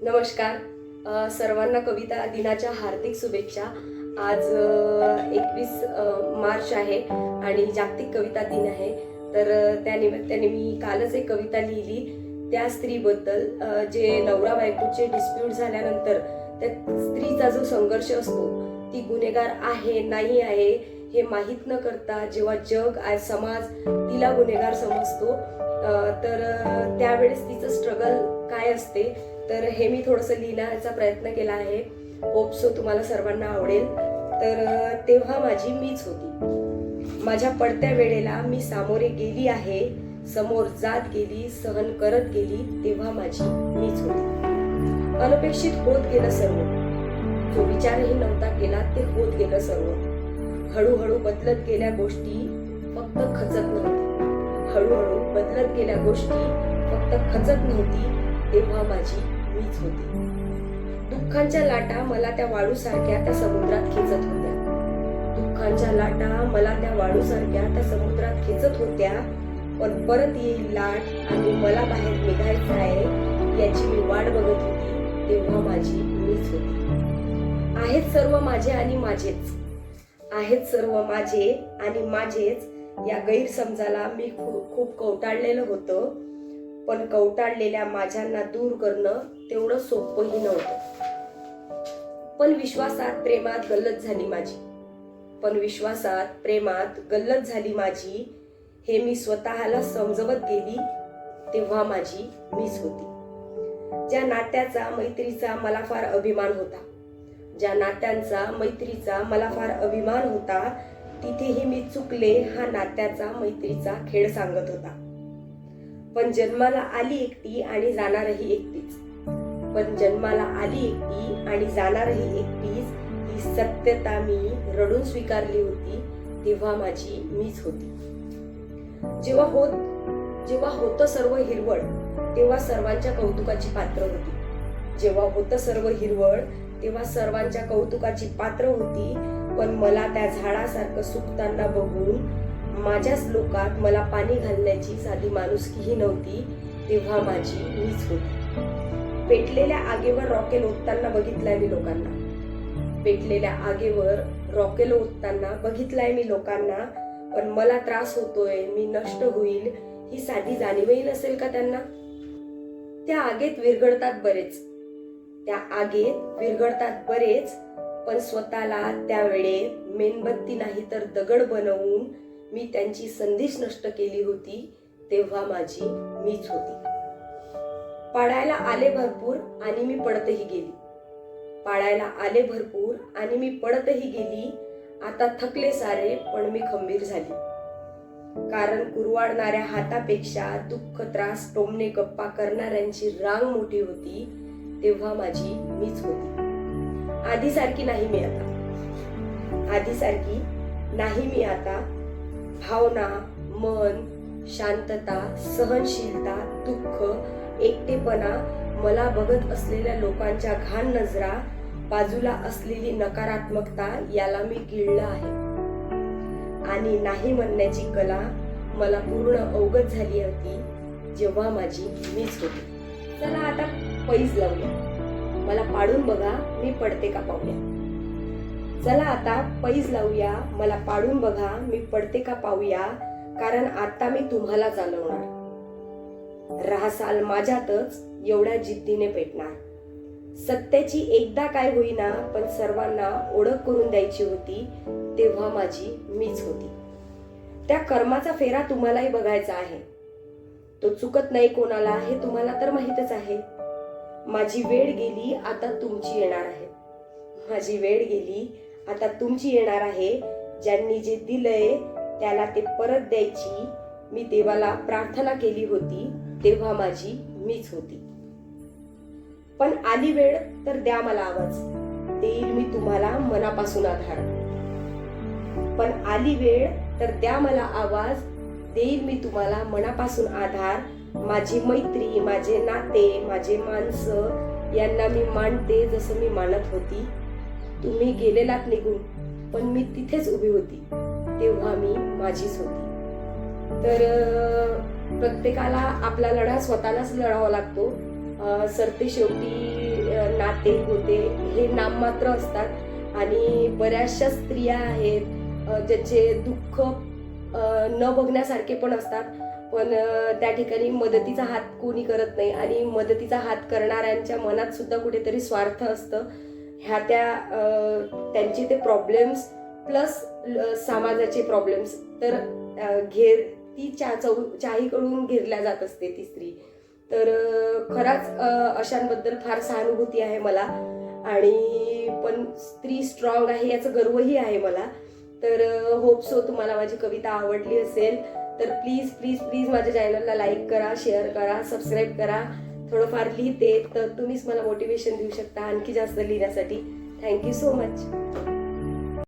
नमस्कार. सर्वांना कविता दिनाच्या हार्दिक शुभेच्छा. आज 21 मार्च आहे आणि जागतिक कविता दिन आहे. तर त्या निमित्ताने मी कालच एक कविता लिहिली त्या स्त्रीबद्दल, जे नवरा बायकोचे डिस्प्यूट झाल्यानंतर त्या स्त्रीचा जो संघर्ष असतो, ती गुन्हेगार आहे नाही आहे हे माहीत न करता जेव्हा जग समाज तिला गुन्हेगार समजतो, तर त्यावेळेस तिचं स्ट्रगल काय असते, तर हे मी थोडंसं लिहिण्याचा प्रयत्न केला आहे. होप सो तुम्हाला सर्वांना आवडेल. तर तेव्हा माझी मीच होती. माझ्या पडत्या वेळेला मी सामोरे गेली आहे, समोर जात गेली, सहन करत गेली, तेव्हा माझी मीच होती. अनपेक्षित होत गेलं सर्व, जो विचारही नव्हता केला ते होत गेलं सर्व. हळूहळू बदलत गेल्या गोष्टी फक्त खचत नव्हती. हळूहळू बदलत गेल्या गोष्टी फक्त खचत नव्हती, तेव्हा माझी मीच होती. दुःखांच्या लाटा मला त्या वाळूसारख्या त्या समुद्रात खेचत होत्या. दुःखांच्या लाटा मला त्या वाळूसारख्या त्या समुद्रात खेचत होत्या. पण परत येईल लाट आणि मला बाहेर निघायचं आहे याची मी वाट बघत होती, तेव्हा माझी मीच होती. आहेत सर्व माझे आणि माझेच, आहेत सर्व माझे आणि माझेच या गैरसमजाला मी खूप कवटाळलेलं होतं. पण कवटाळलेल्या माझ्यांना दूर करणं तेवढं सोपंही नव्हतं. पण विश्वासात प्रेमात गल्लत झाली माझी, पण विश्वासात प्रेमात गल्लत झाली माझी, हे मी स्वतःला समजवत गेली, तेव्हा माझी मीच होती. ज्या नात्याचा मैत्रीचा मला फार अभिमान होता, ज्या नात्यांचा मैत्रीचा मला फार अभिमान होता, तिथेही मी चुकले हा नात्याचा मैत्रीचा खेळ सांगत होता. पण जन्माला आली एकटी आणि जाणारही एकटीच, पण जन्माला आली एकटी आणि जाणारही एकटीच, ही सत्यता मी रडून स्वीकारली होती, तेव्हा माझी मीच होती. जेव्हा होतं सर्व हिरवळ, तेव्हा सर्वांच्या कौतुकाची पात्र होती. जेव्हा होतं सर्व हिरवळ, तेव्हा सर्वांच्या कौतुकाची पात्र होती. पण मला त्या झाडासारखं सुकताना बघून माझ्याच लोकात मला पाणी घालण्याची साधी माणुसकीही नव्हती, तेव्हा माझी मीच होती. पेटलेल्या आगेवर रॉकेल ओतताना बघितलाय मी लोकांना, पेटलेल्या आगेवर रॉकेल ओतताना बघितलाय मी लोकांना. पण मला त्रास होतोय, मी नष्ट होईल, ही साधी जाणीवही नसेल का त्यांना? त्या आगेत विरघळतात बरेच, त्या आगेत विरघळतात बरेच, पण स्वतःला त्यावेळे मेणबत्ती नाही तर दगड बनवून मी त्यांची संधीच नष्ट केली होती, तेव्हा माझी मीच होती. पाडायला आले भरपूर आणि मी पडतही गेली, पाडायला आले भरपूर आणि मी पडतही गेली. आता थकले सारे पण मी खंबीर झाली, कारण कुरवाडणाऱ्या हातापेक्षा दुःख त्रास टोमणे गप्पा करणाऱ्यांची रांग मोठी होती, तेव्हा माझी मीच होती. आधीसारखी नाही मी आता, आधीसारखी नाही मी आता. भावना, मन, शांतता, सहनशीलता, दुःख, एकटेपणा, मला बघत असलेल्या लोकांच्या घाण नजरा, बाजूला असलेली नकारात्मकता, याला मी गिळलं आहे. आणि नाही म्हणण्याची कला मला पूर्ण अवगत झाली होती, जेव्हा माझी मीच होती. चला आता पैज लावूया, मला पाडून बघा मी पडते का पाहूया. चला आता पैज लावूया, मला पाडून बघा मी पडते का पाहूया. कारण आता मी तुम्हाला चालवणार, राहसाल माझ्यातच एवढ्या जिद्दीने पेटणार. सत्याची एकदा काय होईना पण सर्वांना ओळख करून द्यायची होती, तेव्हा माझी मीच होती. त्या कर्माचा फेरा तुम्हालाही बघायचा आहे, तो चुकत नाही कोणाला हे तुम्हाला तर माहीतच आहे. माझी वेळ गेली आता तुमची येणार आहे, माझी वेळ गेली आता तुमची येणार आहे. ज्यांनी जे दिलंय त्याला ते परत द्यायची मी देवाला प्रार्थना केली होती, तेव्हा माझी मीच होती. पण आली वेळ तर द्या मला आवाज, देईल मी तुम्हाला मनापासून आधार. पण आली वेळ तर द्या मला आवाज, देईल मी तुम्हाला मनापासून आधार. माझी मैत्री, माझे नाते, माझे माणसं, यांना मी मानते जसं मी मानत होती. तुम्ही गेलेलात निघून पण मी तिथेच उभी होती, तेव्हा मी माझीच होती. तर प्रत्येकाला आपला लढा स्वतःलाच लढावा लागतो. सरते शेवटी नाते होते हे नाममात्र असतात आणि बऱ्याचशा स्त्रिया आहेत ज्याचे दुःख न बघण्यासारखे पण असतात, पण त्या ठिकाणी मदतीचा हात कोणी करत नाही आणि मदतीचा हात करणाऱ्यांच्या मनात सुद्धा कुठेतरी स्वार्थ असतं. ह्या त्यांचे ते प्रॉब्लेम्स प्लस समाजाचे प्रॉब्लेम्स तर ती चाहीकडून घेरल्या जात असते ती स्त्री. तर खराच अशांबद्दल फार सहानुभूती आहे मला आणि पण स्त्री स्ट्रॉंग आहे याचा गर्वही आहे मला. तर होप सो तुम्हाला माझी कविता आवडली असेल तर प्लीज प्लीज प्लीज माझ्या चॅनलला लाईक करा, शेअर करा, सबस्क्राईब करा. थोडंफार लिहिते तर तुम्हीच मला मोटिवेशन देऊ शकता आणखी जास्त लिहिण्यासाठी. Thank you so much.